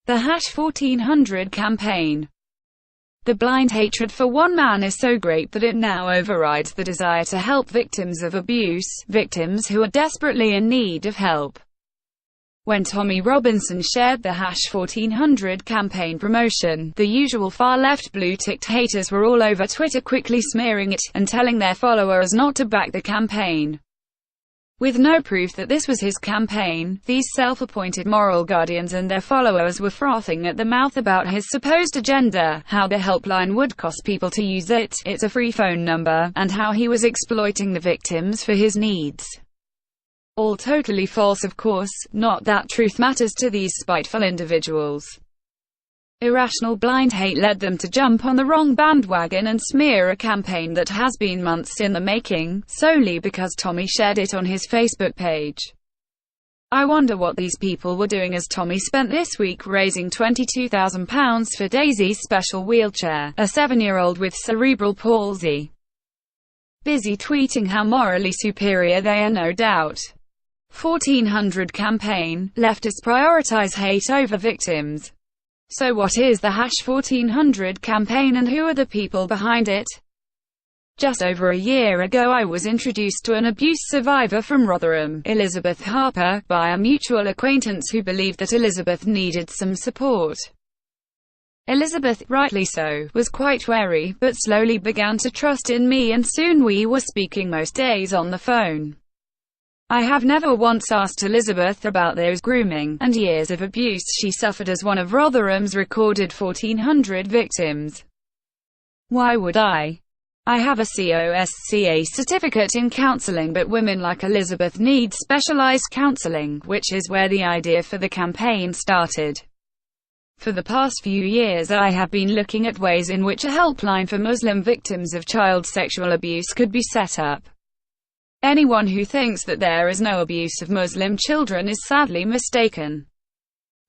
The #1400 campaign. The blind hatred for one man is so great that it now overrides the desire to help victims of abuse, victims who are desperately in need of help. When Tommy Robinson shared the #1400 campaign promotion, the usual far-left blue-ticked haters were all over Twitter quickly smearing it, and telling their followers not to back the campaign. With no proof that this was his campaign, these self-appointed moral guardians and their followers were frothing at the mouth about his supposed agenda, how the helpline would cost people to use it, it's a free phone number, and how he was exploiting the victims for his needs. All totally false, of course, not that truth matters to these spiteful individuals. Irrational blind hate led them to jump on the wrong bandwagon and smear a campaign that has been months in the making, solely because Tommy shared it on his Facebook page. I wonder what these people were doing as Tommy spent this week raising £22,000 for Daisy's special wheelchair, a 7-year-old with cerebral palsy. Busy tweeting how morally superior they are, no doubt. 1400 campaign, leftists prioritize hate over victims. So what is the #1400 campaign and who are the people behind it? Just over a year ago I was introduced to an abuse survivor from Rotherham, Elizabeth Harper, by a mutual acquaintance who believed that Elizabeth needed some support. Elizabeth, rightly so, was quite wary, but slowly began to trust in me, and soon we were speaking most days on the phone. I have never once asked Elizabeth about those grooming and years of abuse she suffered as one of Rotherham's recorded 1400 victims. Why would I? I have a COSCA certificate in counseling, but women like Elizabeth need specialized counseling, which is where the idea for the campaign started. For the past few years I have been looking at ways in which a helpline for Muslim victims of child sexual abuse could be set up. Anyone who thinks that there is no abuse of Muslim children is sadly mistaken.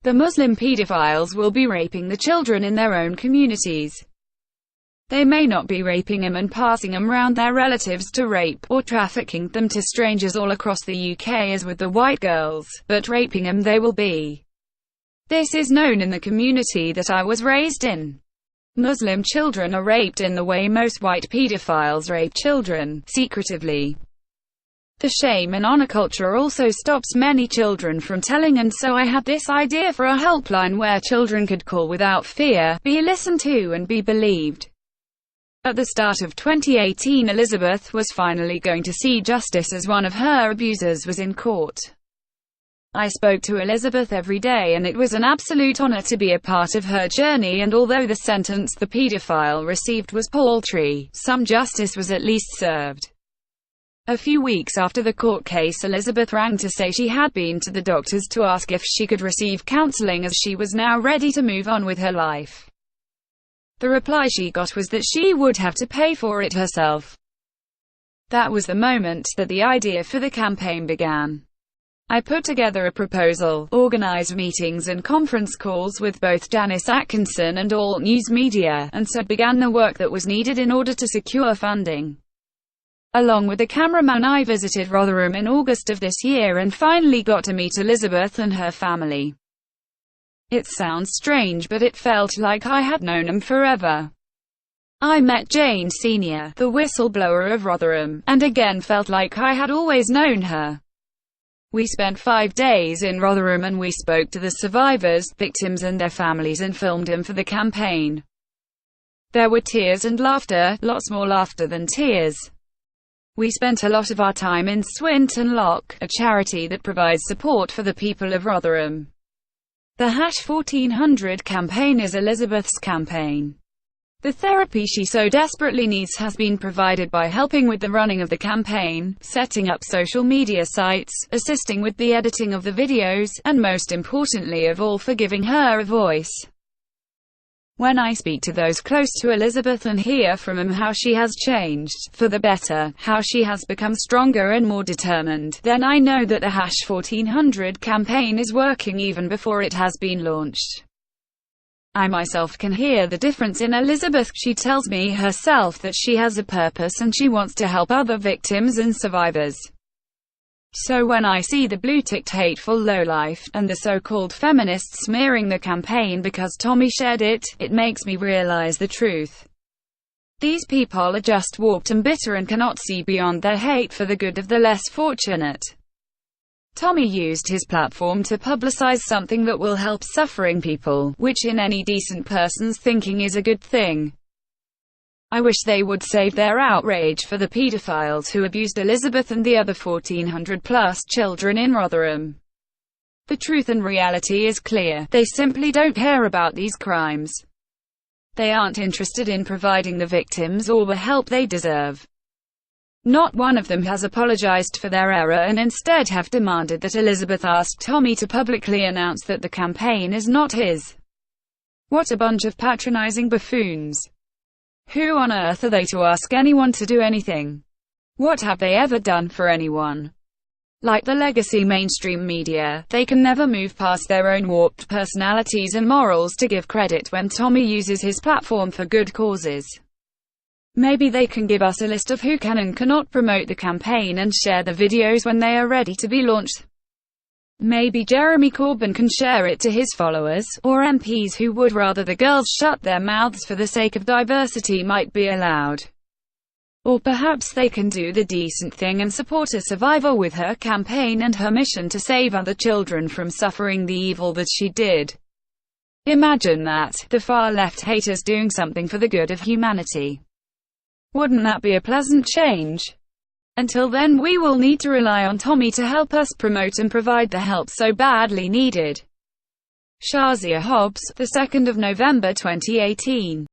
The Muslim pedophiles will be raping the children in their own communities. They may not be raping them and passing them round their relatives to rape, or trafficking them to strangers all across the UK as with the white girls, but raping them they will be. This is known in the community that I was raised in. Muslim children are raped in the way most white pedophiles rape children, secretively. The shame and honor culture also stops many children from telling, and so I had this idea for a helpline where children could call without fear, be listened to and be believed. At the start of 2018 Elizabeth was finally going to see justice as one of her abusers was in court. I spoke to Elizabeth every day and it was an absolute honor to be a part of her journey, and although the sentence the pedophile received was paltry, some justice was at least served. A few weeks after the court case Elizabeth rang to say she had been to the doctors to ask if she could receive counseling as she was now ready to move on with her life. The reply she got was that she would have to pay for it herself. That was the moment that the idea for the campaign began. I put together a proposal, organized meetings and conference calls with both Janice Atkinson and Alt News Media, and so began the work that was needed in order to secure funding. Along with the cameraman I visited Rotherham in August of this year and finally got to meet Elizabeth and her family. It sounds strange, but it felt like I had known them forever. I met Jane Sr., the whistleblower of Rotherham, and again felt like I had always known her. We spent 5 days in Rotherham and we spoke to the survivors, victims and their families and filmed them for the campaign. There were tears and laughter, lots more laughter than tears. We spent a lot of our time in Swinton Lock, a charity that provides support for the people of Rotherham. The #1400 campaign is Elizabeth's campaign. The therapy she so desperately needs has been provided by helping with the running of the campaign, setting up social media sites, assisting with the editing of the videos, and most importantly of all for giving her a voice. When I speak to those close to Elizabeth and hear from them how she has changed, for the better, how she has become stronger and more determined, then I know that the #1400 campaign is working even before it has been launched. I myself can hear the difference in Elizabeth. She tells me herself that she has a purpose and she wants to help other victims and survivors. So when I see the blue-ticked hateful lowlife, and the so-called feminists smearing the campaign because Tommy shared it, it makes me realize the truth. These people are just warped and bitter and cannot see beyond their hate for the good of the less fortunate. Tommy used his platform to publicize something that will help suffering people, which in any decent person's thinking is a good thing. I wish they would save their outrage for the pedophiles who abused Elizabeth and the other 1,400+ children in Rotherham. The truth and reality is clear: they simply don't care about these crimes. They aren't interested in providing the victims all the help they deserve. Not one of them has apologized for their error and instead have demanded that Elizabeth ask Tommy to publicly announce that the campaign is not his. What a bunch of patronizing buffoons. Who on earth are they to ask anyone to do anything? What have they ever done for anyone? Like the legacy mainstream media, they can never move past their own warped personalities and morals to give credit when Tommy uses his platform for good causes. Maybe they can give us a list of who can and cannot promote the campaign and share the videos when they are ready to be launched. Maybe Jeremy Corbyn can share it to his followers, or MPs who would rather the girls shut their mouths for the sake of diversity might be allowed. Or perhaps they can do the decent thing and support a survivor with her campaign and her mission to save other children from suffering the evil that she did. Imagine that, the far-left haters doing something for the good of humanity. Wouldn't that be a pleasant change? Until then, we will need to rely on Tommy to help us promote and provide the help so badly needed. Shazia Hobbs, the 2nd of November 2018.